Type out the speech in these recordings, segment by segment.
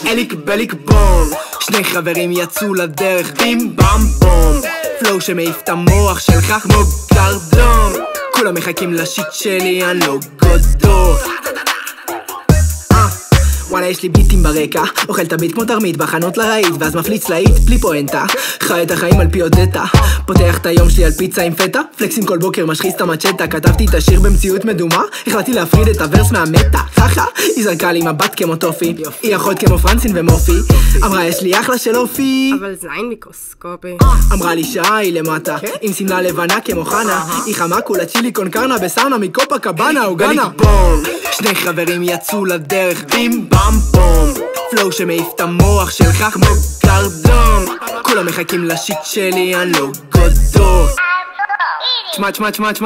אליק בליק בום, שני חברים יצאו לדרך, בים במ בום, פלואו שמעיף את המוח שלך כמו גרדום, כולם מחכים לשיט שלי, אני לא גודו. וואלה יש לי ביטים ברקע, אוכל את הביט כמו תרמית בחנות לרעית, ואז מפליץ להיט בלי פואנטה, חי את החיים על פי אודטה, פותח את היום שלי על פיצה עם פטה, פלקסים כל בוקר משחיס את המצ'טה, כתבתי את השיר במציאות מדומה, החלטתי להפריד את הוורס מהמטה, חכה, היא זרקה לי מבט כמו טופי, היא אחות כמו פרנסין ומופי, אמרה יש לי אחלה של אופי, אבל זין מיקרוסקופי, אמרה לי שעה היא למטה, עם שמלה לבנה כמו חנה, היא חמה כולה צ'ילי קונקרנה בסאונה מקופה קבנה אוגנה. שני חברים יצאו לדרך, בים במ בום, פלואו שמעיף את המוח שלך כמו גרדום, כולם מחכים לשיט שלי, אני לא גודו.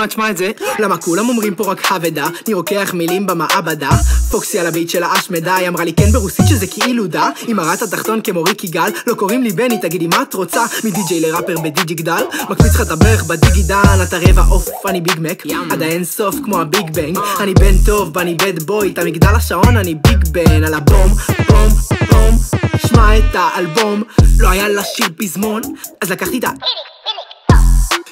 תשמע את זה, למה כולם אומרים פה רק הבדה, אני רוקח מילים במעבדה, פוקסי על הביט של האשמדה, היא אמרה לי כן ברוסית שזה כאילו דה, היא מראה את התחתון כמו ריקי גל, לא קוראים לי בני תגידי מה את רוצה, מדי-ג'יי לראפר בדיג'י גדל, מקפיץ לך את הברך בדיגידן, אתה רבע אוף אני ביג מק, עד האין סוף כמו הביג בנג, אני בן טוב בני בד בוי, את המגדל השעון אני ביג בן, על הבום בום בום, שמע את האלבום, לא היה לשיר פזמון, אז לקחתי את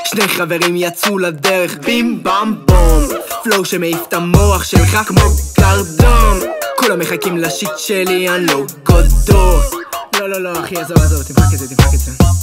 שני חברים יצאו לדרך, בים במ בום, פלואו שמעיף את המוח שלך כמו גרדום, כולם מחכים לשיט שלי, אני לא גודו. לא אחי, עזוב, תמחק את זה